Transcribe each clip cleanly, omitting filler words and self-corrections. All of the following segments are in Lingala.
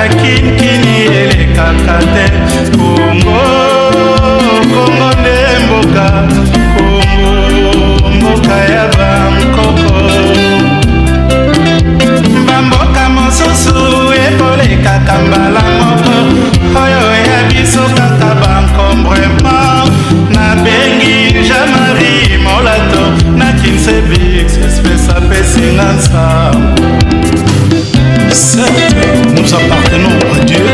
kinkini elekaka te. Kongo Kongo nde mboka, Kongo mboka ya bankoko. Bamboka mosusu ekolekaka mbala moko, oyo ya biso kaka bankombrement. Nabengi Jean-Marie Molato na Kinsebix espèce apesinga nsambo. Certes, nous appartenons à Dieu.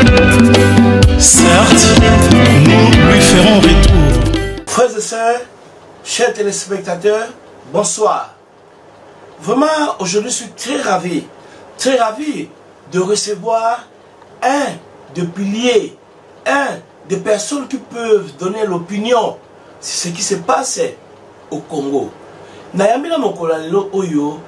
Certes, nous lui ferons retour. Frères et sœurs, chers téléspectateurs, bonsoir. Vraiment, aujourd'hui, je suis très ravi de recevoir un des piliers, un des personnes qui peuvent donner l'opinion sur ce qui se passe au Congo. Nayamina Mokolalelo Oyo,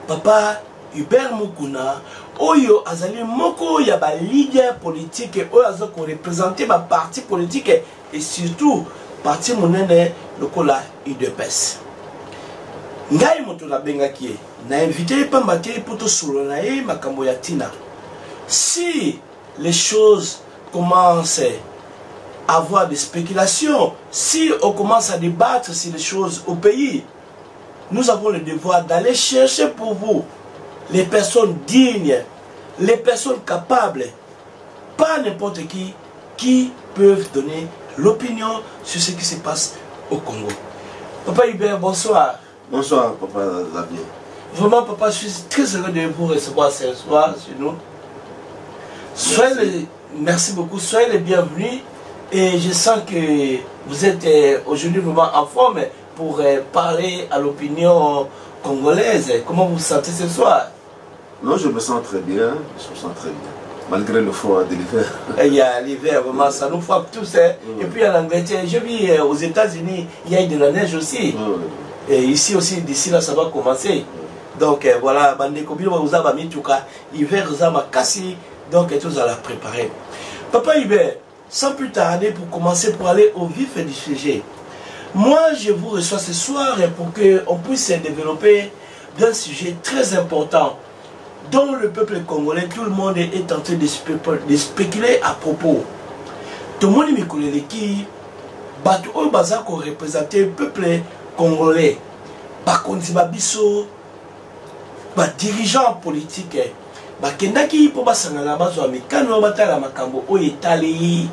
Papa Hubert Mukuna, Oyo azali moko ya ba leader politique, Oyo azoko représenter ba parti politique et surtout parti monene lokola UDPS. Ngai moto la bengaki na invité Pambake poto solo na ye makambo ya tina. Si les choses commencent à avoir des spéculations, si on commence à débattre sur les choses au pays, nous avons le devoir d'aller chercher pour vous les personnes dignes, les personnes capables, pas n'importe qui peuvent donner l'opinion sur ce qui se passe au Congo. Papa Hubert, bonsoir. Bonsoir, Papa Xavier. Vraiment, Papa, je suis très heureux de vous recevoir ce soir chez nous. Merci beaucoup, soyez les bienvenus. Et je sens que vous êtes aujourd'hui vraiment en forme pour parler à l'opinion congolaise. Comment vous vous sentez ce soir? Non, je me sens très bien, malgré le froid de l'hiver. Il y a l'hiver, vraiment, ça nous frappe tous. Hein. Et puis en Angleterre, je vis aux États-Unis, il y a de la neige aussi. Et ici aussi, d'ici là, ça va commencer. Donc voilà, hiver, donc tout ça la préparer. Papa Hubert, sans plus tarder, pour commencer, pour aller au vif du sujet, moi je vous reçois ce soir pour qu'on puisse développer d'un sujet très important dont le peuple congolais, tout le monde est en train de spéculer à propos. Tout le monde est qui représenter le peuple congolais. Par contre, les dirigeants politiques, bakendaki po basangana bazwa mikano batala makambo o etali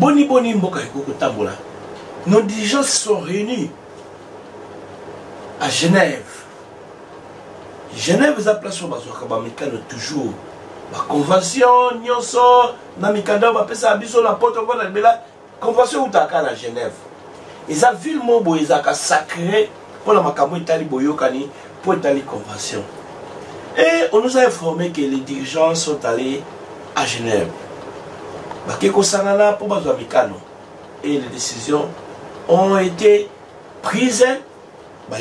boni mboka ikokotambola. Nos dirigeants se sont réunis à Genève. Genève za place au bazwa ka mikano toujours ba convention nyonso na mikanda ba pesa biso na poto bona bela convention utaka na Genève. Eza ville mobo ezaka sacré pour la makambo etali boyokani pour etali convention. Et on nous a informé que les dirigeants sont allés à Genève. Et les décisions ont été prises. Après,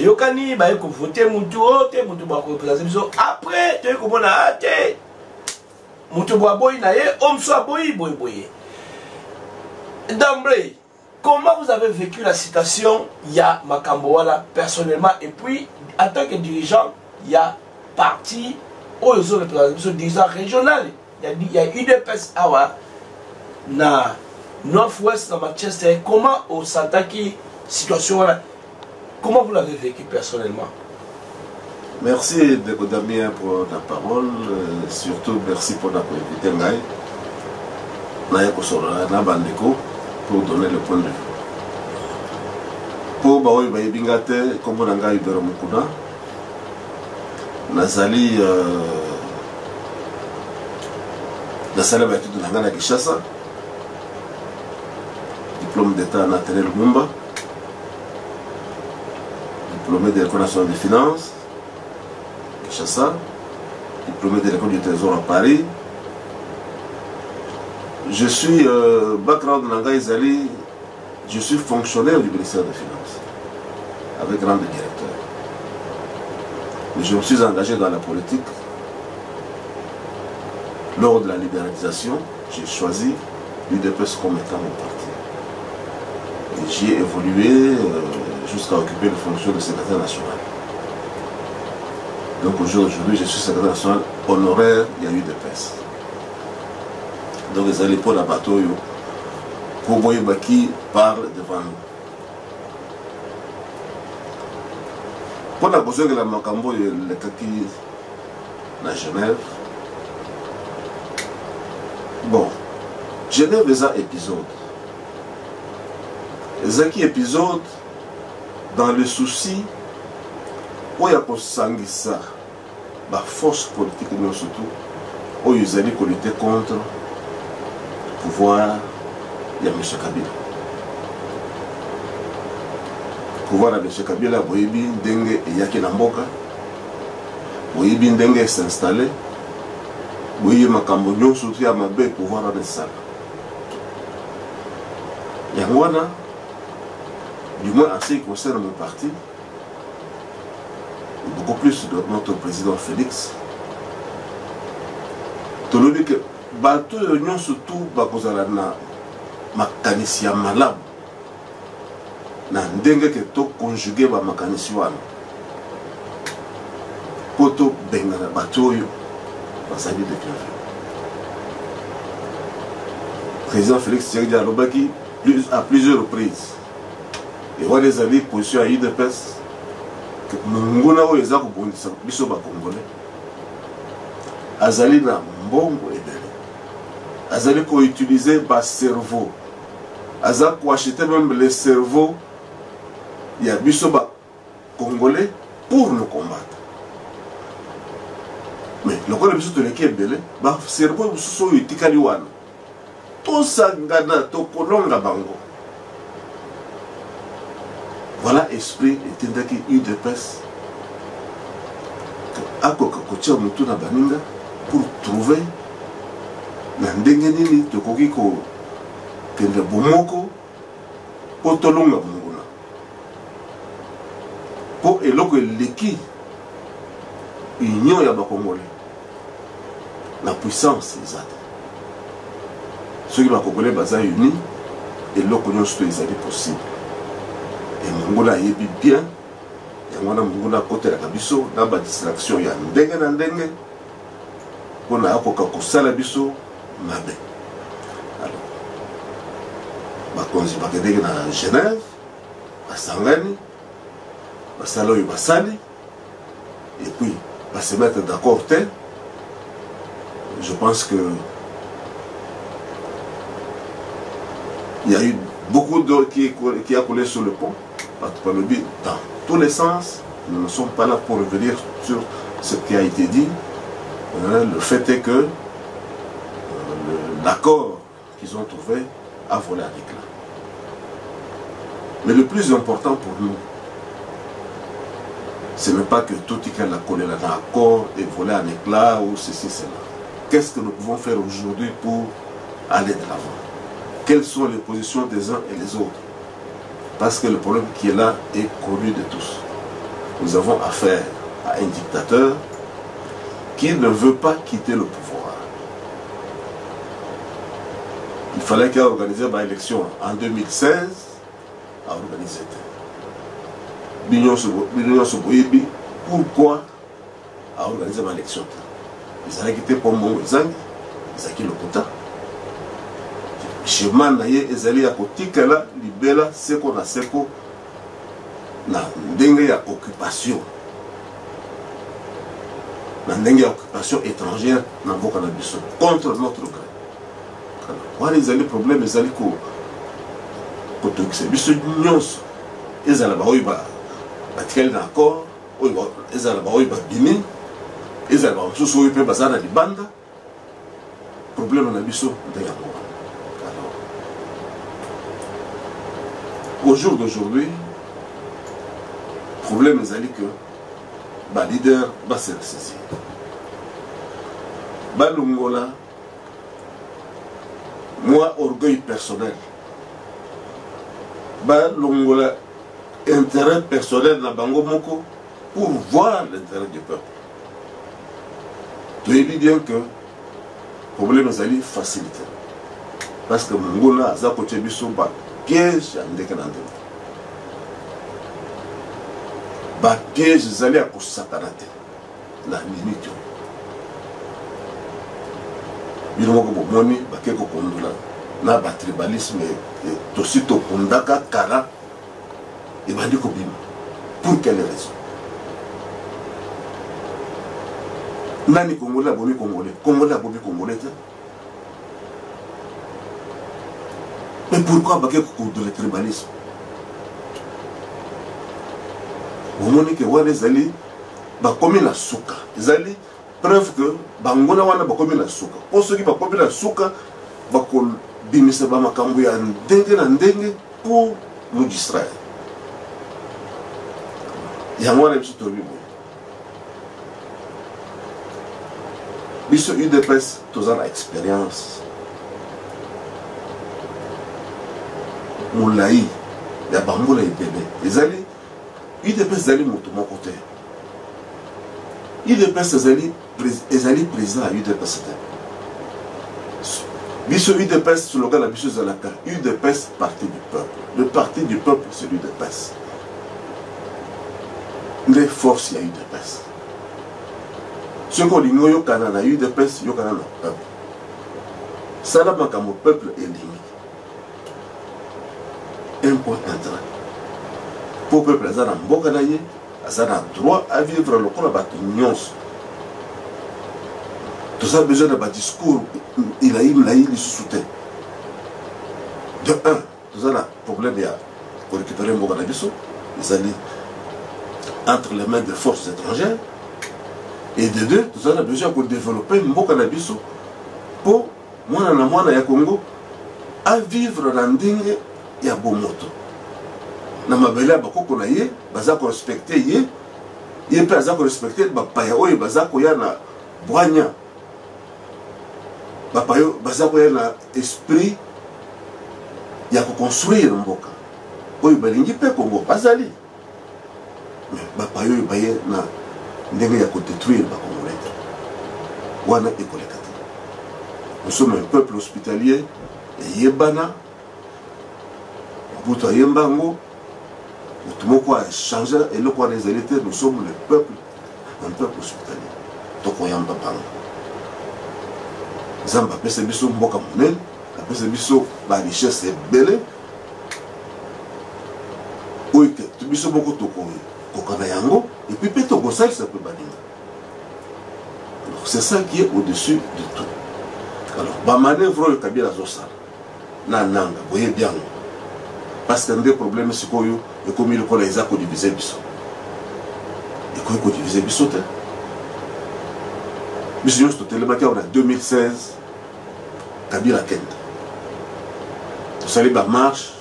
d'emblée, comment vous avez vécu la situation? Il y a Makambouala personnellement, et puis en tant que dirigeant, il y a parti aux dirigeants régional. Il y a UDPS Awa na Nord-Ouest dans Manchester. Comment au Santaki situation là? Comment vous l'avez vécu personnellement? Merci de Damien pour ta parole, surtout merci pour notre invité Ngai na bandeko pour donner le point de vue. Pour Baoui Baïbingate, comme on a Ngai Beromukuna, Nazali Nazali Baïtou de Nangana Kishasa, diplôme d'État Nathalie Lumumba, diplômé de l'École nationale des finances, Kishasa, diplômé de l'École du Trésor à Paris. Je suis background Nanga Izali, je suis fonctionnaire du ministère des Finances, avec rang de directeur. Mais je me suis engagé dans la politique. Lors de la libéralisation, j'ai choisi l'UDPS comme étant mon parti. Et j'y ai évolué jusqu'à occuper les fonctions de secrétaire national. Donc aujourd'hui, je suis secrétaire national honoraire de l'UDPS. Donc les allez pour la bateau, pour voir qui parle devant nous. Pour la besoin de la Macambo, le kaki à Genève. Bon, Genève est un épisode. C'est un épisode dans le souci où il y a pour ça, la force politique, mais surtout, où ils allaient lutter contre le pouvoir de M. Kabila. Le pouvoir de M. Kabila, Boyebi, Ndenge et Yaki Namboka, Boyebi, Ndenge s'installer, Boyebi, Makambo, surtout à Mabé, pouvoir de ça. Yangwana, du moins en ce qui concerne mon parti, beaucoup plus de notre président Félix, tu le dis que bateau union surtout bakozala na makanisi ya malamu na ndenge ke to conjuguer ba makanisi wana poto bengana bateau yo basali de clavier. Président Félix Tshisekedi alobaki à plusieurs reprises et on les alliés position à UDPS que mongona oyo eza kobondisa biso ba congolais azali na mbongo ebele azali ko utiliser ba cerveau aza ko acheter même les cerveaux ya biso ba congolais pour nous combattre. Mais le ko biso to leki ebele ba cerveau biso oyo tikali wana to sangana to kolonga bango. Voilà l'esprit et tendaki UDPS akoka kotia mutu na baninga pour trouver na ndenge nini tokoki ko kende bomoko po tolonga monguna po eloko eleki union ya bakongolais na puissance ezate soki bakongolais baza uni eloko nyonso to ezali possible. Et Mongola est bien, et on a Mongola côté la Kabiso, dans la distraction, il y a un dengue, on a un peu de biso, mabe. Alors, on va dire à Genève, à Sangani, à Saloy, à Sali, et puis, on va se mettre d'accord. Je pense que il y a eu beaucoup d'eau qui a coulé sur le pont. Dans tous les sens, nous ne sommes pas là pour revenir sur ce qui a été dit. Le fait est que l'accord qu'ils ont trouvé a volé à l'éclat. Mais le plus important pour nous, ce n'est pas que tout ce qu'il a collé là dans l'accord est volé à l'éclat ou ceci, cela. Qu'est-ce que nous pouvons faire aujourd'hui pour aller de l'avant? Quelles sont les positions des uns et les autres? Parce que le problème qui est là est connu de tous. Nous avons affaire à un dictateur qui ne veut pas quitter le pouvoir. Il fallait qu'il ait organisé une élection en 2016 à organiser. Pourquoi à organiser une élection? Ils allaient quitter Pombo et Zang, ils allaient quitter le Kota. Chemin naye ezali ya kotikala libela seko na seko na ndenge ya occupation étrangère na mboka na biso contre notre gré. Wana ezali problème ezali ko tokisa biso nyonso ezala ba oyo batikali na accord oyo ezala ba oyo babimi ezala ba mosusu oyo mpe baza na libanda problème na biso ndenge yango. Au jour d'aujourd'hui, le problème est que le leader va se ressaisir. Balungola, moi, orgueil personnel. Balungola, intérêt personnel dans Bango Moko pour voir l'intérêt du peuple. Tu dis bien que le problème est facilité. Parce que Mongola a côté Bissouba. Piège ba piège zali à kosakanate la limite bino moko bomoni bakeko kondula na batribalisme tosi tokundaka kala ebandi kobima. Pour quelle raison? Nani Congolais abomi Congolais? Congolais abomi Congolais. Mais pourquoi bakeko kondula tribalisme? Bomoni ke wana ezali bakomi na suka. Ezali preuve que bangona wana bakomi na suka. Po soki bakomi na suka bakol bimisa ba makambo ya ndenge na ndenge pour nous distraire. Yango wana biso tobi boye. Biso UDPS toza na expérience molai ya bambula ebele. Ezali UDPS ezali moto moko te. UDPS ezali président à UDPS te. Biso UDPS slogan na biso ezalaka UDPS parti du peuple. Le parti du peuple c'est l'UDPS. Les forces ya UDPS. Ce qu'on dit yokana na UDPS yokana na peuple. Sala makambo peuple elingi. Un point intérêt. Pour le peuple azana mboka na ye, azana droit à vivre le corps bato nyonso. Tout a besoin de discours, il a eu soutien. De un, tout a un problème pour récupérer mboka na biso, ils allaient entre les mains des forces étrangères. Et de deux, tout a besoin pour développer mboka na biso pour mwana ya Congo à vivre dans ndenge ya bomoto. Na mabele bakoko na ye baza ko respecter ye pe aza ko respecter bapaya oyo baza ko ya na bwanya bapayo baza ko ya na esprit ya ko construire mboka oyo balingi pe Congo bazali bapayo baye na ndenge ya ko détruire ba Congolais wana ekoleka. Nous sommes un peuple hospitalier et yebana buto yembango. Tout le monde a changé et le quoi des élites, nous sommes le peuple, un peuple hospitalier. Donc on y a un papa. Zamba pese biso mboka monene, pese biso ba richesse belle. Oui que tu biso moko toko kokana yango et puis peto gosal ça peut baninga. Alors c'est ça qui est au-dessus de tout. Alors ba manœuvre le Kabila zosala na nanga boye bien. Parce qu'un des problèmes c'est que et comme il connaît les accords divisés biso. Et quoi qu'on divise biso te. Monsieur Yosto Telemaka on a 2016 Kabila Kenda. Vous savez la marche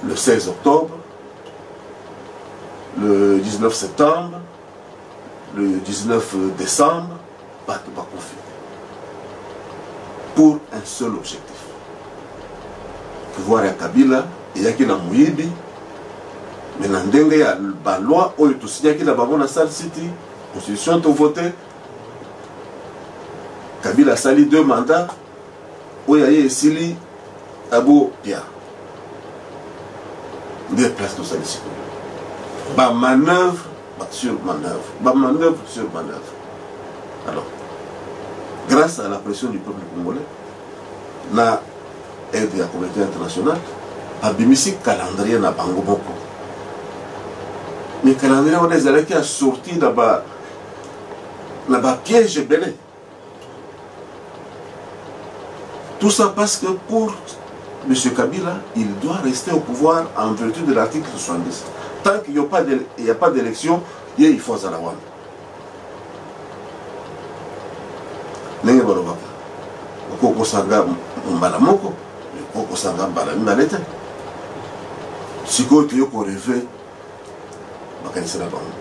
le 16 octobre, le 19 septembre, le 19 décembre, pas conflit. Pour un seul objectif. Pouvoir à Kabila et à qui na Mouyibi. Mais dans ndenge ya ba loi oyo to signé ki na bango na Sal City, constitution to voté. Kabila sali 2 mandats. Oyo aye esili abo Pia. 2 places to Sal City. Ba manœuvre sur manœuvre. Ba manœuvre sur manœuvre. Alors, grâce à la pression du peuple congolais, na aide de la communauté internationale, abimisi calendrier na bango boko. Mais calendrier on est allé qui a sorti là-bas piège belé. Tout ça parce que pour M. Kabila, il doit rester au pouvoir en vertu de l'article 70. Tant qu'il n'y a pas d'élection, il faut ça la one. Nenge balobaka. Oko sanga mbala moko, oko sanga mbala mbalete. Siko to ko rêver bakanisa na bango.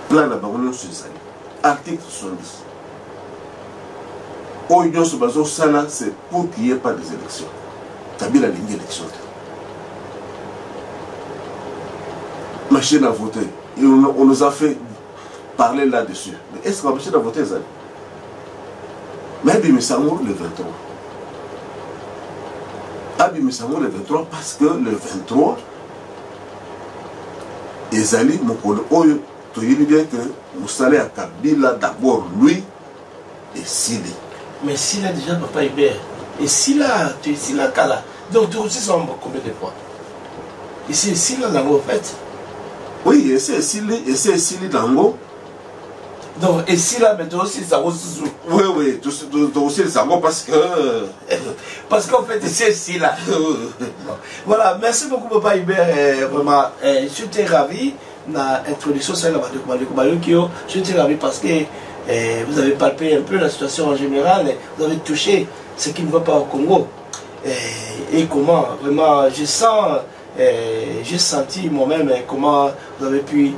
Plan na bango no susani. Article 70. Oyo so bazo sala c'est pour qu'il n'y ait pas des élections. Kabila lingi élection. Machine à voter. Et on nous a fait parler là-dessus. Mais est-ce qu'on va machine à voter ça? Mais Abimisango le 23. Abimisango le 23 parce que le 23, Ezali Mokolo Oyo, tu dis bien que vous allez à Kabila d'abord lui et Sili. Mais s'il a déjà papa Hubert, et s'il a Kala, donc tu aussi ça combien de fois? Et c'est s'il a Nango en fait. Oui, et c'est s'il Nango. Donc, et s'il a maintenant aussi ça aussi. Oui, tout aussi ça parce que. Parce qu'en fait, c'est si là. Voilà, merci beaucoup papa Hubert, vraiment, je suis très ravi de l'introduction sur la Bandeko. Je suis très ravi parce que vous avez palpé un peu la situation en général, vous avez touché ce qui ne va pas au Congo. Et comment, vraiment, j'ai senti moi-même comment vous avez pu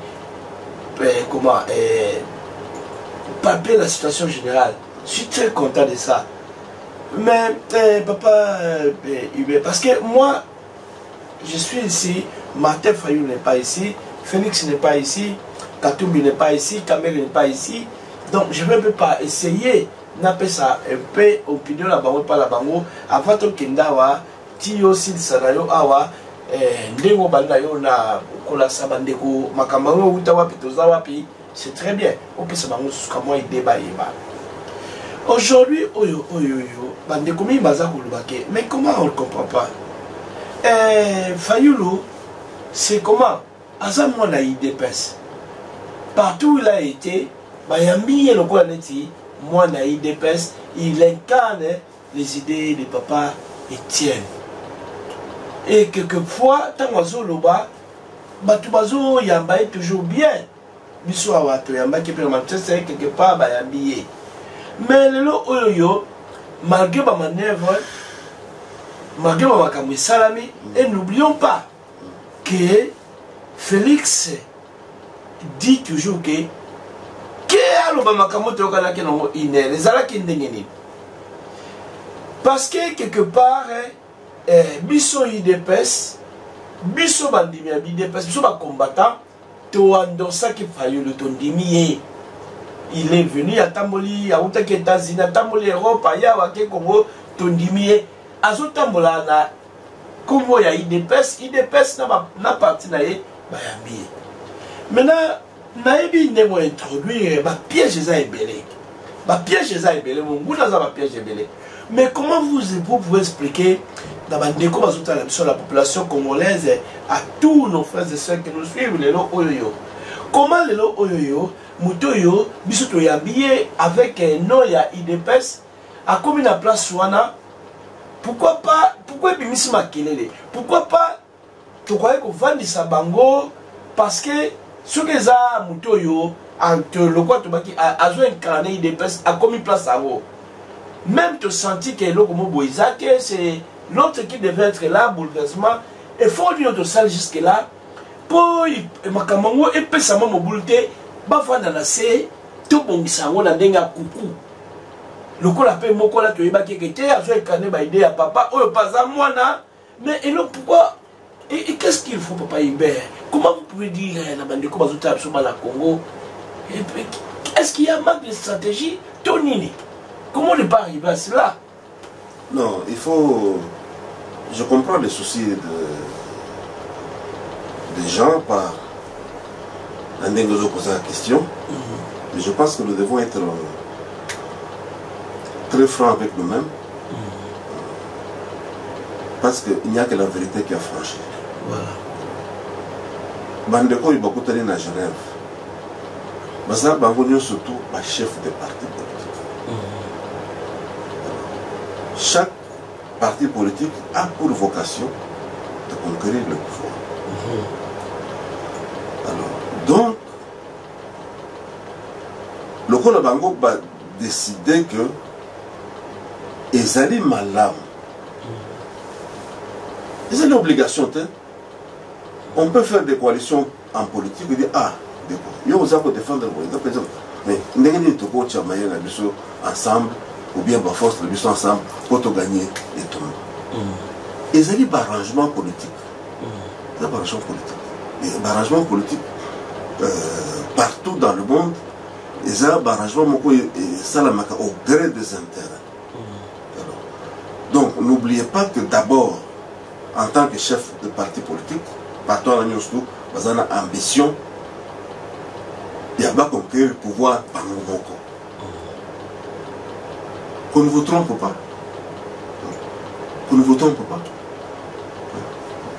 palper la situation générale. Je suis très content de ça. Mais papa Hubert, parce que moi, je suis ici, Martin Fayou n'est pas ici, Félix n'est pas ici, Katumbi n'est pas ici, Kamel n'est pas ici. Donc je ne peux pas essayer d'appeler ça un peu opinion la bango pas la bango avant que Kendawa, Tio Sil Sanayo Awa, Ndengo Bandayo na Kola Sabandeko, Makamano Utawa Pitozawa Pi, c'est très bien. On peut se bango jusqu'à moi et débat. Aujourd'hui, mais comment on ne comprend pas? Fayoulou, c'est comment? Azamon a IDPS. Partout où il a été, il incarne les idées de papa Etienne. Et quelquefois, tant que Yamba est toujours bien. Quelque part, mais le oyo malgré ma manœuvre, malgré ma makambo salami, et n'oublions pas que Félix dit toujours que parce que quelque part biso IDPS biso bandimi ya IDPS biso ba combattant to andosa ki Fayulu tondimi. Il est venu à Tamboli, à Outaki États-Unis, à Tamboli Europe, à Yawake Congo, Tondimie, à Zotambola, na Congo ya IDPS n'a parti na Bayambi. Maintenant, naïbi ne m'a introduit, ma piège est ébélé. Ma piège est ébélé, mon goût dans ma piège ébélé. Mais comment vous pouvez expliquer dans la population congolaise à tous nos frères et sœurs qui nous suivent, les lots oyoyo? Comment les lots oyoyo? Mutoyo, bisoto ya billet avec un nom ya IDPS a comme une place Souana. Pourquoi pas? Pourquoi Bimisi Makelele? Pourquoi pas? Tu croyais qu'on vend du sabango? Parce que ce que ça Mutoyo, entre le quoi tu baki a incarné IDPS a comme une place à vous. Même tu senti que l'eau comme Boisake, c'est l'autre qui devait être là, bouleversement. Il faut dire de ça jusque là. Pour Makamango et Pessama mobilité. Bafana na se to bongisa ngo na ndenga kuku lokola pe moko la to yebaki kete azo ekane ba idée ya papa oyo paza mwana mais et là pourquoi et qu'est-ce qu'il faut papa Hubert? Comment vous pouvez dire na bandeko bazota absolument la Congo? Est-ce qu'il y a manque de stratégie Tonini? Comment ne pas arriver à cela? Non, il faut, je comprends les soucis des gens par nous poser la question, mais je pense que nous devons être très francs avec nous-mêmes, parce qu'il n'y a que la vérité qui a franchi. Voilà. Bandeko il beaucoup allé à Genève, mais ça bangonio surtout par chef de parti politique. Chaque parti politique a pour vocation de conquérir le pouvoir. Donc, le Kona Bango va décider que ils allaient mal. Ils ont une obligation. On peut faire des coalitions en politique et dire ah, ils ont défendre mais nous avons ensemble ou bien par force de ensemble pour gagner et tout. Ils ont des arrangements politiques. Des arrangements politiques. Des arrangements politiques. Partout dans le monde, ils ont un arrangement au gré des intérêts. Donc, n'oubliez pas que d'abord, en tant que chef de parti politique, partout dans le monde, vous avez une ambition, il y a pas conquérir le pouvoir par nous. qu'on ne vous trompe pas. Qu'on ne vous trompe pas.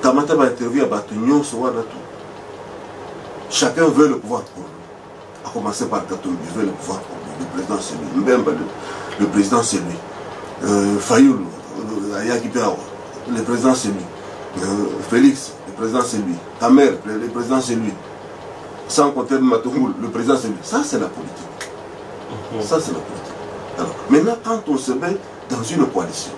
Kamata va interviewer à Batunyon, chacun veut le pouvoir pour lui. A commencer par Katumbi, veut le pouvoir pour lui. Le président c'est lui. Mbemba, le président c'est lui. Fayoulou, Ayakipeawa, le président c'est lui. Félix, le président c'est lui. Kamer, le président c'est lui. Sans compter Matomoul, le président c'est lui. Ça c'est la politique. Ça c'est la politique. Alors, maintenant, quand on se met dans une coalition,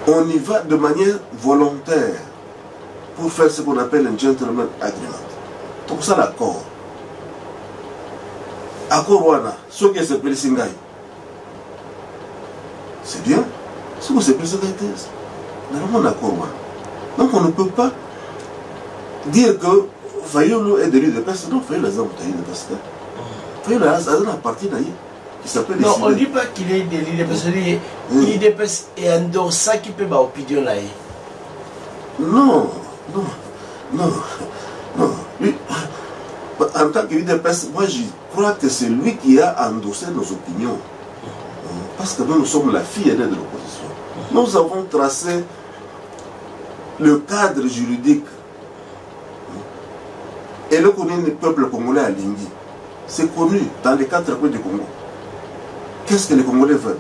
on y va de manière volontaire pour faire ce qu'on appelle un gentleman agreement. Donc ça l'accord. Accord Wana, ce qui s'appelle Singaï. C'est bien. Ce qui s'appelle Singaï, c'est un accord Wana. Donc on ne peut pas dire que Fayoulou est de l'UDPS. Non, Fayoulou est de l'UDPS. Fayoulou est un parti naïf. Non, on ne dit pas qu'il est de l'IDPS. L'IDPS est un dossier qui peut être opinion là. Non, non, non, non. Lui, en tant que l'IDPS, moi je crois que c'est lui qui a endossé nos opinions. Parce que nous sommes la fille aînée de l'opposition. Nous avons tracé le cadre juridique. Et le connu du peuple congolais à Lingui, c'est connu dans les 4 coins du Congo. Qu'est-ce que les Congolais veulent?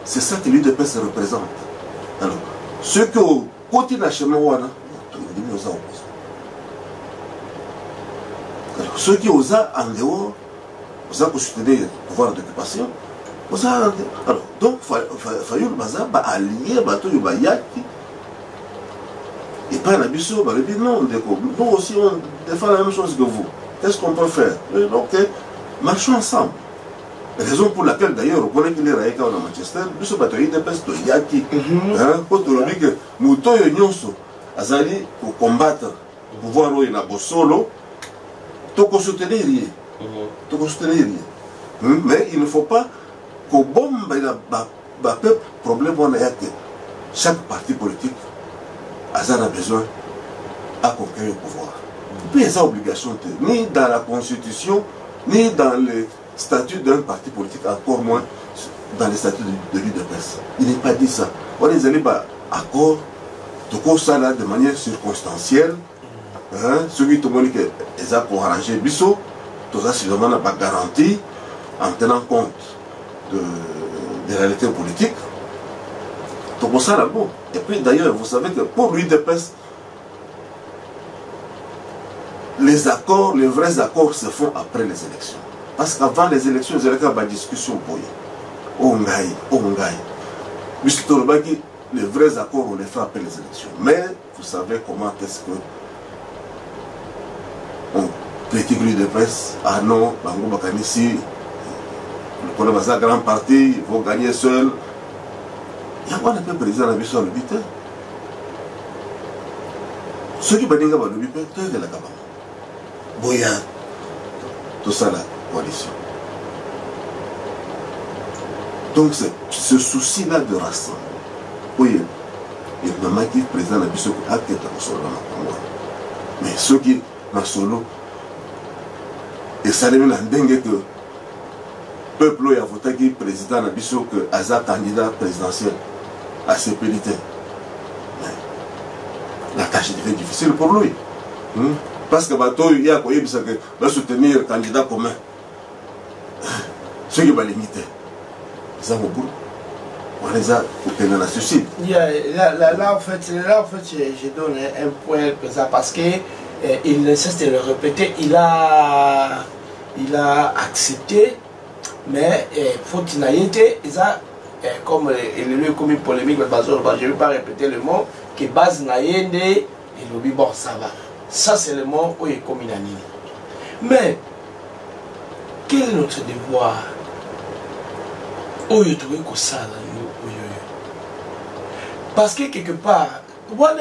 C'est ça que l'UDPS représente. Alors, ceux qui ont côté national, ceux qui osent en dehors, osent soutenir le pouvoir d'occupation, alors, donc, Fayoul Baza va allier Bato Yubayaki. Et pas la Bissot, va dire non, nous aussi on défend la même chose que vous. Qu'est-ce qu'on peut faire? Ok, marchons ensemble. Raison pour laquelle d'ailleurs on connaît qu'il est Raïka à Manchester, Bissot Batoyi dépêche de Yaki. Pour te dire que Mouto Yonso, Azali, pour combattre le pouvoir où il y a solo, tu peux soutenir rien. Mais il ne faut pas qu'au bon problème on a que chaque parti politique a besoin à conquérir le pouvoir. Puis il y a obligation ni dans la constitution, ni dans le statut d'un parti politique, encore moins dans les statuts de l'UDPS. Il n'est pas dit ça. On est allé par accord, tout ça là de manière circonstancielle. Celui qui te dit que les a pour arranger Bissot, tout ça suffisamment n'a pas garanti en tenant compte des réalités politiques. Tout ça là bon. Et puis d'ailleurs, vous savez que pour l'UDPS, les accords, les vrais accords se font après les élections. Parce qu'avant les élections, il y a une discussion pour eux. Ongaï. Les vrais accords, on les fait après les élections. Mais vous savez comment est-ce que on critique l'UDPS. Ah non, Bango Bakanissi, le problème est un grand parti, ils vont gagner seuls. Il y a quoi le président de la mission à l'hôpital? Ceux qui battent dans l'hôpital, c'est de la Gabon. Boya, tout ça la coalition. Donc ce souci-là de rassemblement, oui, il y a un qui est président de la mission qui a été solo dans le Congo. Mais ceux qui sont solo, et ça devient un dingue que le peuple a voté qui est président de la mission que Aza candidat présidentiel à ses pénitents. La tâche devient difficile pour lui. Parce que il y a qui va soutenir le candidat commun. Ceux qui vont limiter. Ça va beaucoup. On les a obtenus la suicide. Là, en fait, je donne un point présent parce que il ne cesse de le répéter. Il a accepté, mais faut qu'il n'ait été, comme il est comme une polémique, je ne vais pas répéter le mot, que base naïende et le bon, ça va. Ça, c'est le mot où il est comme une année. Mais, quel est notre devoir? Où il trouve que ça, parce que quelque part, on a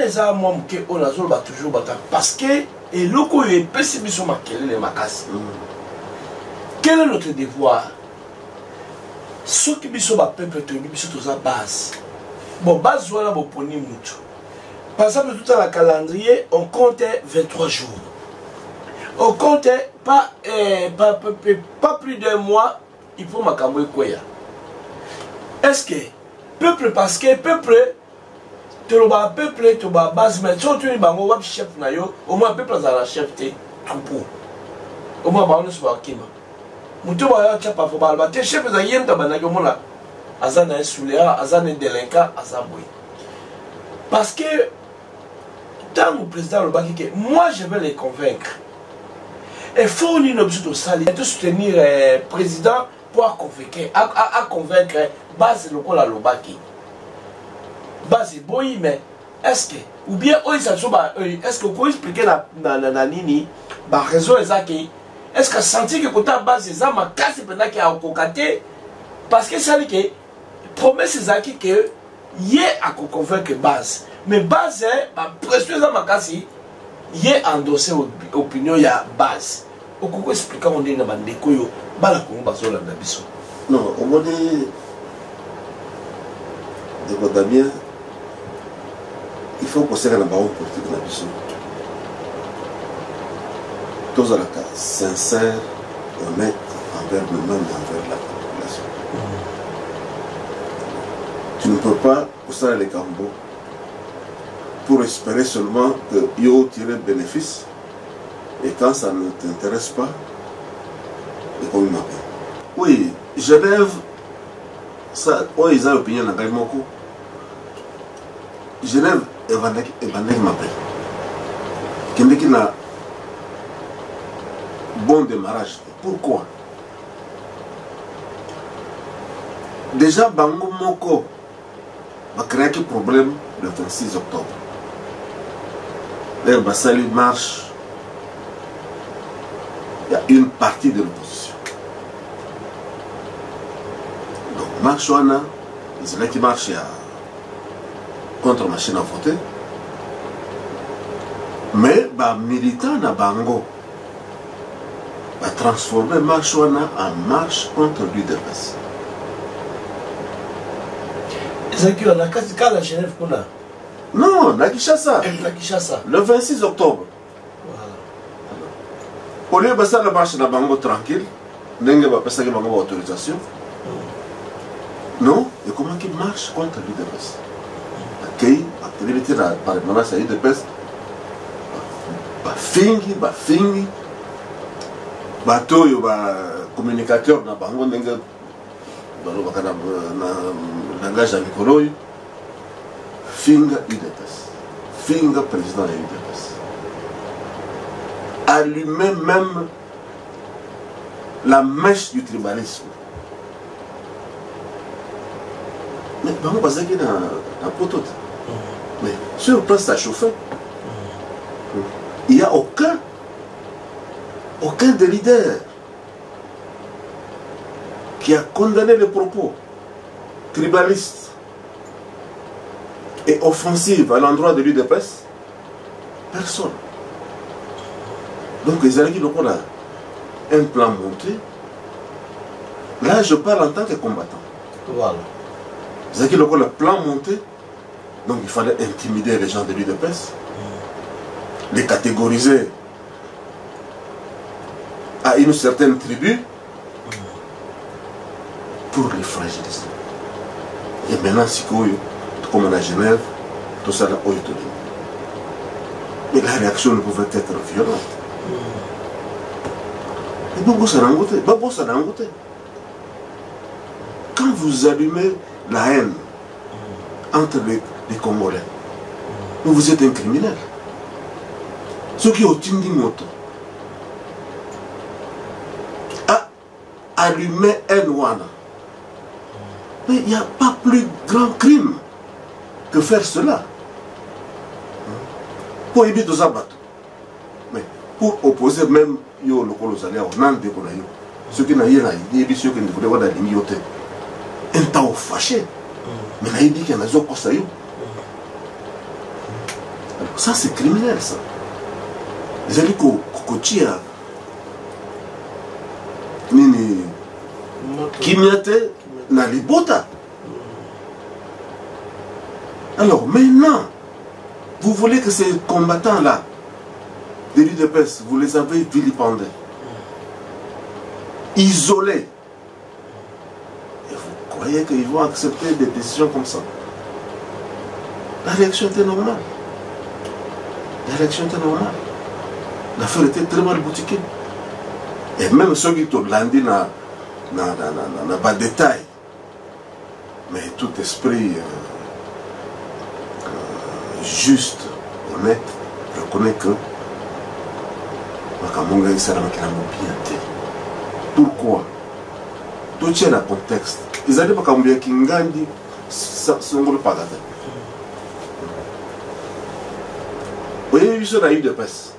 toujours parce que et loko est pessimiste quel est notre devoir? Ce qui sont peuple to sa base. Bon, base voilà bon poni mutu. Par exemple, tout à la calendrier, on comptait 23 jours. Au compte, pas plus d'un mois, il faut m'accamer quoi. Est-ce que peuple, parce que peuple, tu as peuple, tu as base, mais si tu as chef, au moins peuple a la chef, troupeau. Au moins, on est sur Kima. Moutou va chapa faut pas le chef de Yem Tabanagomola. Azan est sous l'air, Azan est délinquant, Azamboui. Parce que, dans le président le Bakike, moi je vais les convaincre. Il faut une option de salir, de soutenir le président pour convaincre base le col à l'Obaki. Base boy, mais est-ce que, ou bien, est-ce que vous pouvez expliquer la nini, la raison exacte? Est-ce que senti que côté base des âmes à casse pendant qu'il a cocaté parce que ça dit que promesse c'est ça que y a convaincre base mais base est précieuse à ma casse y a endossé opinion y a base au coup expliquer on dit na bande koyo bala ko baso la biso non au mode de votre bien il faut poser la barre politique na biso tous à la cas sincère, honnête envers nous-mêmes et envers la population. Tu ne peux pas pousser les cambos pour espérer seulement que yo tire bénéfice et quand ça ne t'intéresse pas, et comme il m'appelle. Oui, Genève, ça, oui, ils ont l'opinion dans Gaïmoko. Genève, Evanek m'appelle. Qui n'a bon démarrage. Pourquoi? Déjà, Bango Moko va créer un problème le 26 octobre. L'air Bassali marche. Il y a une partie de l'opposition. Donc, marche Wana, ils ont qui marchent contre la machine à voter. Mais, les militants de Bango va transformer Marchouana en marche contre l'UDPS. C'est que la cas de Genève qu'on a. Non, na Kinshasa. Le 26 octobre. Au lieu de passer la marche de Bango tranquille, n'engue va passer la Bango autorisation. Non, et comment qu'il marche contre l'UDPS? Accueil, activité par les menaces à l'UDPS. Fingi. Bateau, il y a communicateur dans Bango, dans le langage agricole, Finga UDPS, Finga président de l'UDPS. Allumer même la mèche du tribalisme. Mais Bango passe qui dans la poteau. Mais sur place, ça chauffe. Il n'y a aucun des leaders qui a condamné les propos tribalistes et offensifs à l'endroit de l'UDPS. Personne. Donc les Alliés ont un plan monté. Là, je parle en tant que combattant. Voilà. Les Alliés ont un plan monté. Donc il fallait intimider les gens de l'UDPS, les catégoriser à une certaine tribu pour les fragiliser. Et maintenant, si comme on a Genève, tout ça là, mais la réaction ne pouvait être violente. Et quand vous allumez la haine entre les Congolais, vous êtes un criminel. Ceux qui ont Tindi Moto allumer N1. Mais il n'y a pas plus grand crime que faire cela. Pour éviter aux abattus. Mais pour opposer même yo le colosalier au nan de Konayo. Ceux qui n'ont rien à dire, ceux qui ne voulaient pas d'aller mioter. Un temps fâché. Mais il dit qu'il y en a d'autres ça. Ça c'est criminel ça. Les amis Kokochia Nini Kimiate Nalibota. Alors maintenant, vous voulez que ces combattants-là de l'UDPS, vous les avez vilipendés, isolés. Et vous croyez qu'ils vont accepter des décisions comme ça? La réaction était normale. La réaction était normale. L'affaire était très mal boutiquée. Et même ceux qui t'ont landé n'a pas de détail. Mais tout esprit juste, honnête, reconnaît que Makamonga il sera bien. Pourquoi? Tout tient dans le contexte. Ils allaient pas comme bien Kingandi, c'est un pas d'attente. Vous voyez, il y a eu de presse.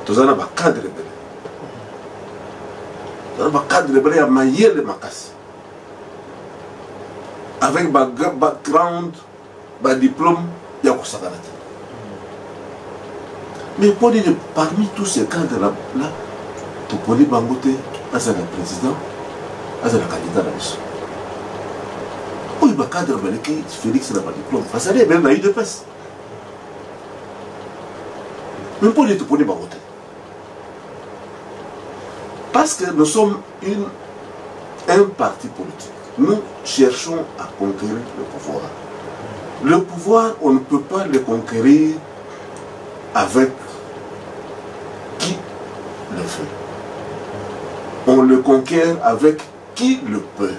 Tous en a un cadre rebelle. Tous en a un cadre rebelle à mailler les macasses. Avec un background, un diplôme, il y a un sagarate. Mais pour dire, parmi tous ces cadres-là, pour dire Bangote, c'est le président, c'est le candidat de la mission. Pour dire cadre rebelle, Félix n'a pas de diplôme. Parce qu'il y a eu de presse. Mais pour dire, pour dire Bangote. Parce que nous sommes un parti politique. Nous cherchons à conquérir le pouvoir. Le pouvoir, on ne peut pas le conquérir avec qui le fait. On le conquiert avec qui le peut.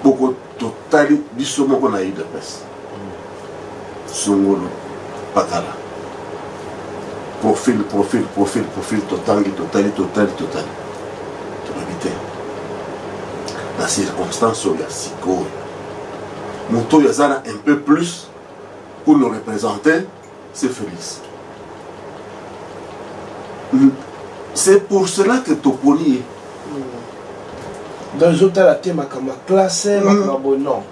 Pour que total du sommet qu'on a eu de presse. Songolo, Patala. Profil, total. La circonstance où il y a Siko. Mouto Yazana un peu plus pour nous représenter, c'est Félix. C'est pour cela que Toponi. Dans les autres, la thème comme classé, non. Non.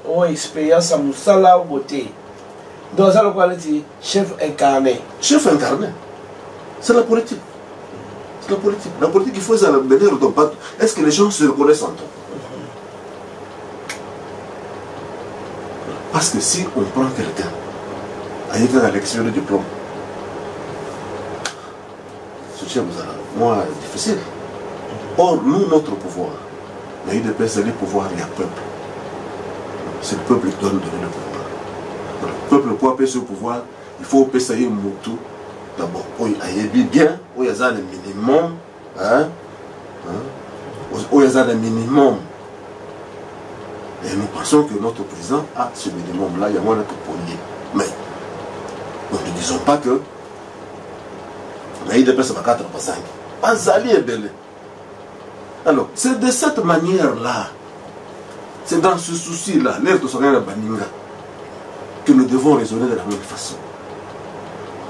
On expérience à Moussala ou beauté. Dans ça, on dit chef incarné. Chef incarné. C'est la politique. C'est la politique. La politique, il faut ça venir dans pas. Est-ce que les gens se reconnaissent en toi? Parce que si on prend quelqu'un avec un élection de diplôme, c'est moi difficile. Or, nous, notre pouvoir, il y a eu des personnes, le pouvoir, il y a le peuple. C'est le peuple qui doit nous donner le pouvoir. Le peuple, pour appeler ce pouvoir, il faut payer Moutou. D'abord, il y a bien, il y a un minimum. Il y a un minimum. Et nous pensons que notre président a ce minimum-là, il y a moins de polier. Mais nous ne disons pas que il y a eu des personnes à 4 ou 5. Pas Zali et Belé. Alors, c'est de cette manière-là, c'est dans ce souci-là, l'air de Soraya Baninga, que nous devons raisonner de la même façon.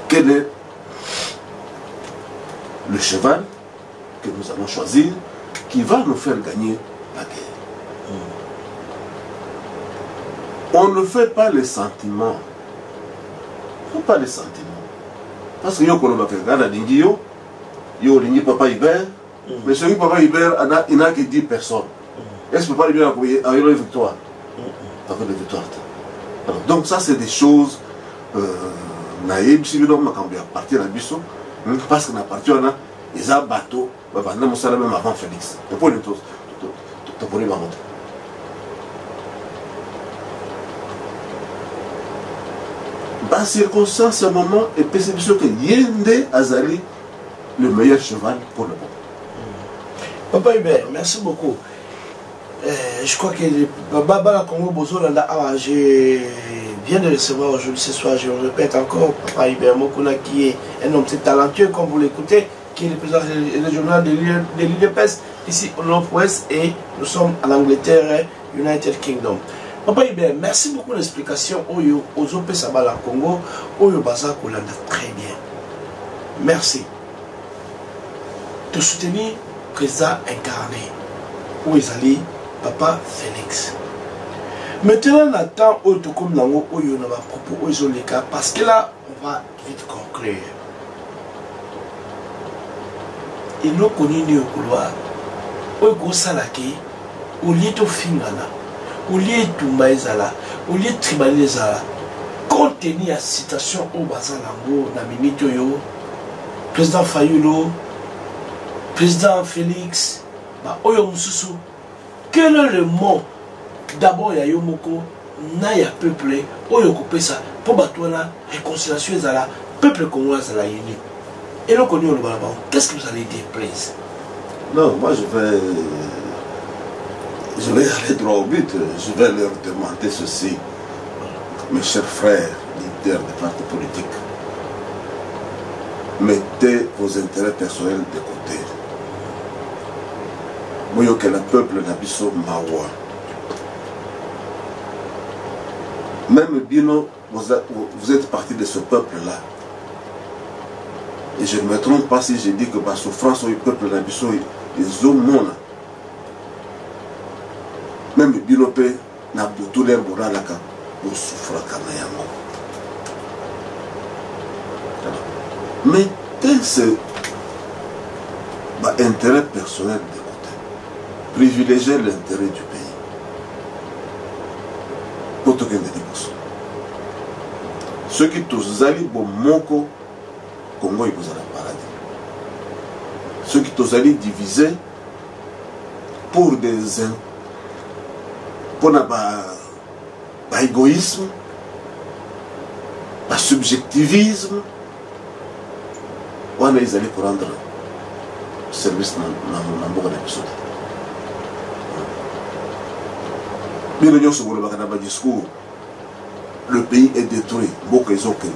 Quel est le cheval que nous allons choisir qui va nous faire gagner la guerre? On ne fait pas les sentiments. On ne fait pas les sentiments. Parce que yo yo papa Hubert, mais celui papa Hubert, il n'a que 10 personnes. Est-ce que papa Hubert a eu la victoire? Avec la victoire. Alors, donc ça c'est des choses naïves, si nous avons partir à Bissot, parce qu'on a parti on a les bateaux, même avant Félix. C'est pour les choses. Pour les mamottes. Dans circonstance, à un moment, et perception que Yende Azali, le meilleur cheval pour le monde. Papa Hubert, merci beaucoup. Je crois que Baba Congo Bozolanda, je viens de recevoir aujourd'hui ce soir, je le répète encore, Papa Hubert Mokuna, qui est un homme très talentueux, comme vous l'écoutez, qui est le président régional de l'UDPS, ici au Nord-Ouest, et nous sommes en Angleterre, United Kingdom. Papa Hubert, merci beaucoup de l'explication aux OP Sabala Congo, Oyo Baza Kolanda, très bien. Merci. De soutenir le président incarné, où ils allaient, Papa Félix. Maintenant, on attend Oyo comme Nango, Oyo n'a pas propos, Oyo les cas, parce que là, on va vite conclure. Et nous connaissons au couloir, Oyo Gosalaki, au lieu de Fingana. Au lieu de Maïzala, au lieu de Tribalisala, compte tenu la situation au Bazan Nango, na minute yo, président Fayulu, président Félix, bah oyo mususu, quel est le mot d'abord ya yo moko na ya peuple oyo coupé ça pour battre la réconciliation ezala peuple congolais ezala uni. Et le connu le balabon, qu'est-ce que vous allez dire, please? Non, moi je vais aller droit au but. Je vais leur demander ceci, mes chers frères, leaders des partis politiques. Mettez vos intérêts personnels de côté. Moi, que le peuple n'abisso mawa. Même Bino, vous êtes parti de ce peuple-là. Et je ne me trompe pas si je dis que ma souffrance au peuple n'abisso ils ont mon. Même Binope n'a pas tout l'air pour souffrir comme un mettez ce intérêt personnel de côté. Privilégiez l'intérêt du pays. Pour tout le monde. Ceux qui tous allés pour Moko, Congo ils vous allez paradis. Ceux qui tous allés diviser pour des pour égoïsme, par subjectivisme, on a les allés pour rendre service dans le épisode. Mais nous avons discours, le pays est détruit, beaucoup ils ont connu.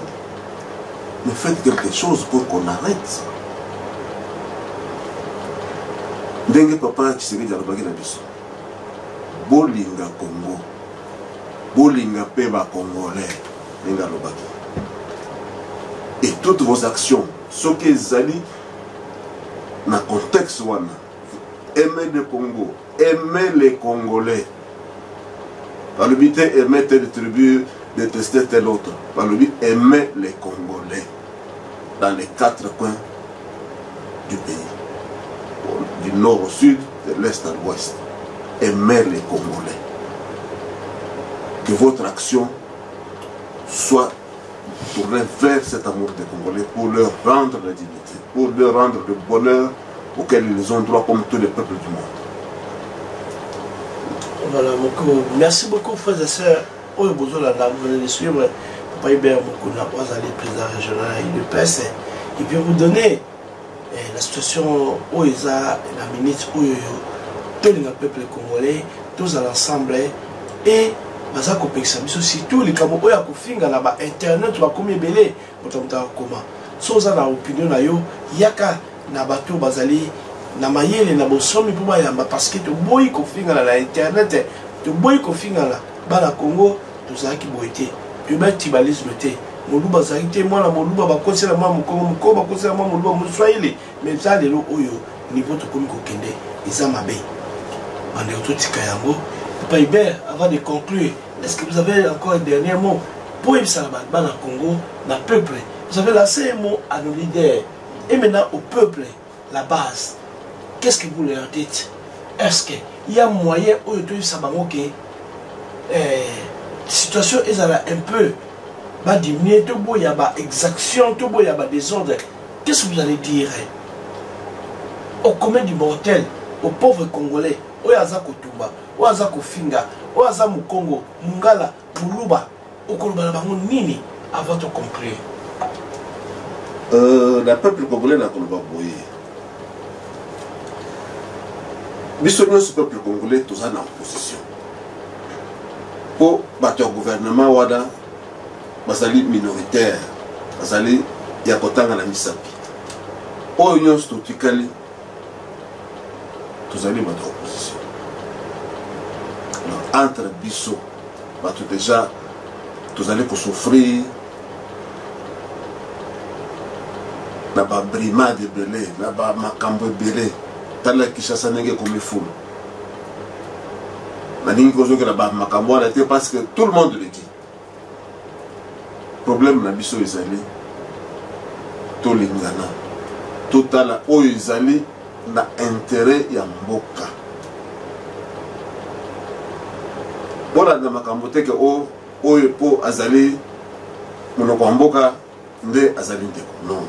Mais faites quelque chose pour qu'on arrête. Dengue papa qui se dit à la bague d'Abisso. Bolinga Congo. Bolinga Peba Congolais. Linga Lobaki. Et toutes vos actions, ce que vous allez dans le contexte, aimez le Congo, aimez les Congolais. Par le but, aimez telle tribu, détester tel autre. Par le but, aimez les Congolais. Dans les 4 coins du pays. Du nord au sud, de l'est à l'ouest. Aimez les Congolais. Que votre action soit tournée vers cet amour des Congolais pour leur rendre la dignité, pour leur rendre le bonheur auquel ils ont droit comme tous les peuples du monde. Voilà, merci beaucoup, frères et sœurs. Vous venez de suivre. Papa Hubert Mokuna, président régional de PES. Il vient vous donner la situation où il y a la ministre, où tout le peuple congolais, tous ensemble, et surtout les Camerounais qui ont fait internet, qui ont fait belé, si vous avez une opinion, il y a un bateau bazali, na mayele na bosomi pour bayamba parce que tu boy ko finga na internet, tu boy ko finga la bana Congo, tu sais qui boité, tu mets tribalisme té. Moluba zaite mwana moluba bakosela mwa mukongo mukoba bakosela mwa moluba muswahili mais ça lelo oyo niveau to komi ko kende eza mabe bande ototika yango. Papa Hubert, avant de conclure, est-ce que vous avez encore un dernier mot pour Ibsa bana Congo, na peuple? Vous avez lancé un mot à nos leaders et maintenant au peuple, la base. Qu'est-ce que vous leur dites? Est-ce qu'il y a moyen où tu sais que la situation est un peu diminuée, tout il y a des exactions, tout il y a des désordres? Qu'est-ce que vous allez dire au commun du mortel, aux pauvres Congolais, aux Azako Tumba, aux Azako Finga, aux Azamu Congo, Mungala, Muluba, au Koluba Nini, avant de conclure? Le peuple congolais n'a pas boyé. Mais ce peuple congolais, tout ça en opposition. Pour battre le gouvernement, Wada, basali minoritaire, basali yakotanga na misapi. Au union stotikali, tout ça battre l'opposition. Entre Bissot, battre déjà, tout allez pour souffrir. Na ba brimade belé, na ba makambo belé. Tala Kishasa nenge comme fou. Na ningi kozo que na ba makambo na té parce que tout le monde le dit. Problème na biso ezali to lingana. Totala oyo ezali na intérêt ya mboka. Voilà na makambo te que oyo po azali monoko mboka nde azali ndeko non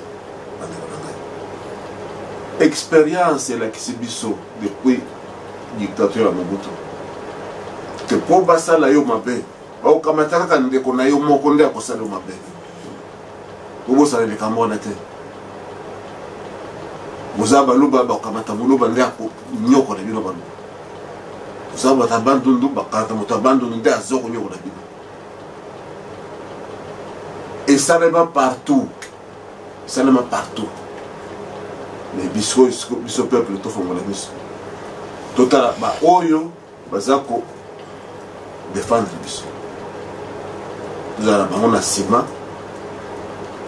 bandeko na ngai expérience elakisi biso depuis dictature ya Mobutu ke po basala yo mabe bakokamata kaka ndeko na yo moko nde akosala yo mabe bobosala likambo wana te boza baluba bakokamata boluba nde akonyokola bino baluba boza bato abandundu bakamata moto abandundu nde azokonyokola bino esalema partout esalema partout mais biso peuple tofongola biso totala baoyo baza ko défendre biso tozala na bango na nsima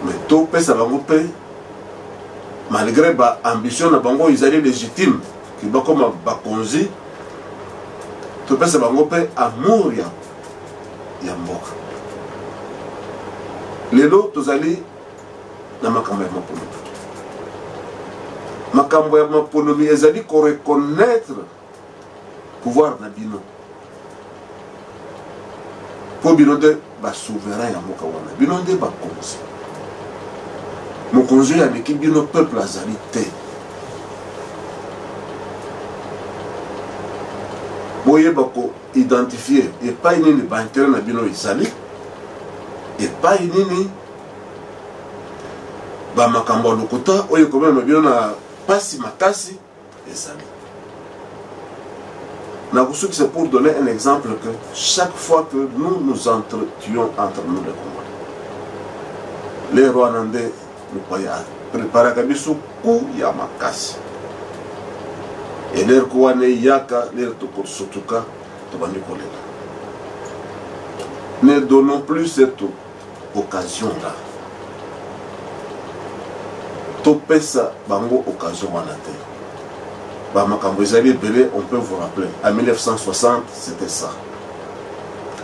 mais topesa bango mpe malgré baambition na bango ezali légitime ke bakoma bakonzi topesa bango mpe amour ya mboka lelo tozali na makambo ya maponomi makambo ya maponomi ezali koreconnaître pouvoir na bino po bino nde basouverain ya mboka wana bino nde bakonzi mokonzi oyo aleki bino peuple azali te boyeba koidentifie epai nini baintere na bino ezali epai nini bamakambo ya lokuta oyo ekomema bino na pasi makasi ezali. C'est pour donner un exemple que chaque fois que nous nous entretuons entre nous les Congolais, les Rwandais nous croyaient préparer à biso coup ya makasi. Et les Rwandais yaka les tokosotuka tobandi kolela. Ne donnons plus cette occasion là. Topesa bango occasion wanate. On peut vous rappeler, en 1960, c'était ça.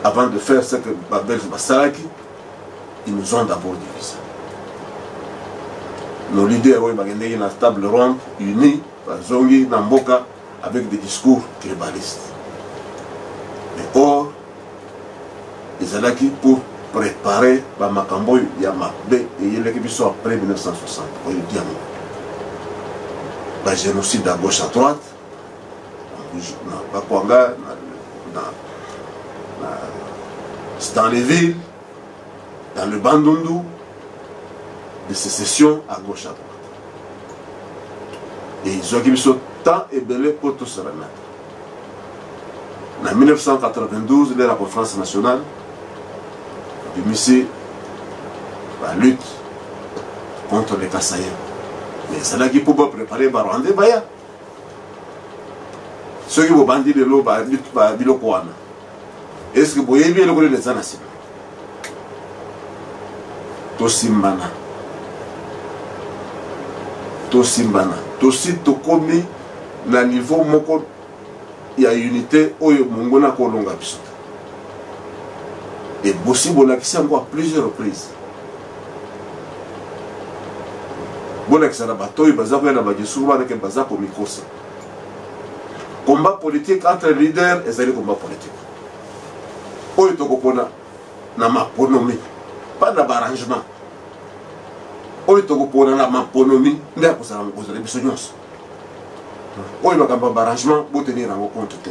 Avant de faire ce que Babel Basaraki, ils nous ont d'abord divisé. Nos leaders ont été dans la table ronde, unis, Zongi, Namboka, avec des discours tribalistes. Mais or, ils allaient pour préparer Bamakambo, Yamabe, et il est après 1960, pour le diamant. Le génocide à gauche à droite, dans les villes, dans le Bandundu, de sécession à gauche à droite. Et ils ont eu ce temps et belé pour tout se remettre. En 1992, la conférence nationale, il la lutte contre les Kassaïens. Mais c'est là qu'il faut préparer les Rwandais. Ceux qui vont bandir de l'eau, est-ce que vous voyez bien le les anasines? Tosimbana. Tosimbana. Tosi tokomi na niveau moko ya unité oyo mongona kolonga biso. Et bossi bolakisi encore à plusieurs reprises. Combat politique entre les leaders et les combats politiques. Oyo tokopona na maponomi, pas d'arrangement. Oyo tokopona na maponomi, nde akozala mokozala biso nyonso. Oyo makambo d'arrangement bo tenir en compte te.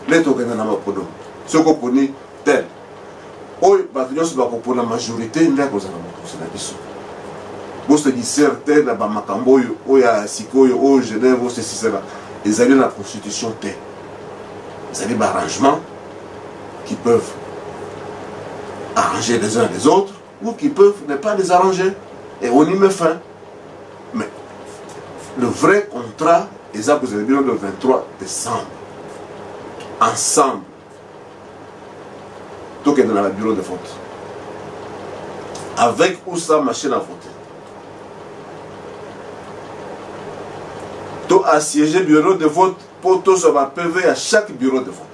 Le tokende na maponomi. Soko poni tel. Oyo bato nyonso bakopona majorité nde akozala mokozala biso. Vous se dites certains na bamakambo oya sikoyo o Genève o ceci cela. Ils allaient la constitution T. Ils allaient arrangements qui peuvent arranger les uns les autres ou qui peuvent ne pas les arranger. Et on y met fin. Mais le vrai contrat, ils ont besoin le 23 décembre. Ensemble. Tout est dans le bureau de vote. Avec ou sans machine à voter. Tout assiéger bureau de vote pour tous sur PV à chaque bureau de vote.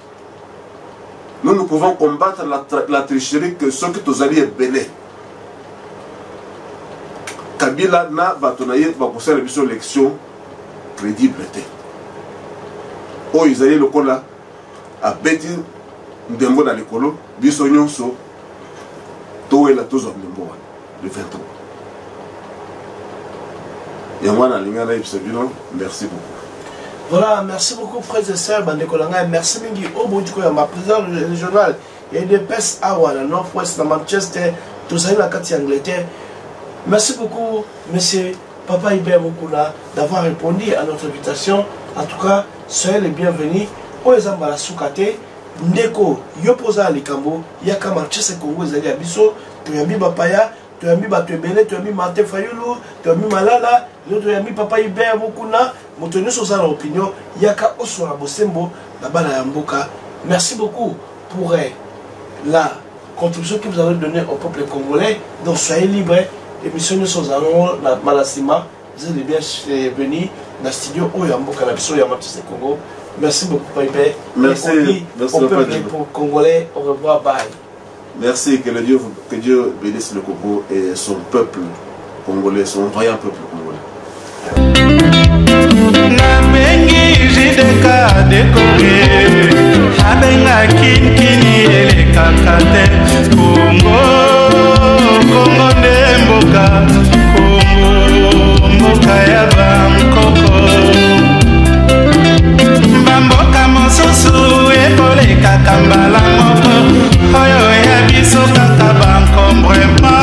Nous pouvons combattre la tricherie que ceux qui tous alliés belé. Kabila na batonaye va pousser l'élection crédible. Oh, ils allaient le cola à Betty Ndembo dans l'écolo, Bissonyonso, Tout est là, tous en mémoire. Le 23. Et moi, dans l'Inga, merci beaucoup. Voilà, merci beaucoup, frères et sœurs, Bandekolanga. Merci, Mingi. Au bout du coup, ma présidente régionale, il y a des pestes à Northwest, dans Manchester, tout ça, la carte Angleterre. Merci beaucoup, monsieur Papa Iber Mukuna, d'avoir répondu à notre invitation. En tout cas, soyez les bienvenus. Oezamba la Soukate, Ndeko, Yopoza Likambo, Yaka Manchester Congo, Zali Abiso, Tuyami Bapaya, Tuyami Batubele, Tuyami Mate Fayulu, Tuyami Malala, Tuyami Papa Iber Mukuna, Moutenu Sosa l'opinion, Yaka Osora Bosembo, la bala Yamboka. Merci beaucoup pour la contribution que vous avez donnée au peuple congolais. Donc soyez libres. Émission de Sozano, la Malassima, vous êtes bien venus dans le studio Oyamboka, la Bisso Yamatis Congo. Merci beaucoup, Paipé. Merci. Merci au peuple congolais. Au revoir, bye. Merci, que Dieu bénisse le Congo et son peuple congolais, son vaillant peuple congolais. Nabengi jideka dekore, abenga kinkini ele kakate, Congo, Congo ndemboka, Congo mboka ya Bangkoko, Bamboka mosusu ekoleka kambala moko, oyo ya biso kaka bankombrema,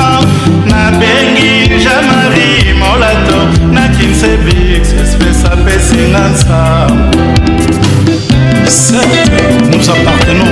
nabengi Jean-Marie Molato, na Kinsebix, espèce à Pessingansa. Certes, nous appartenons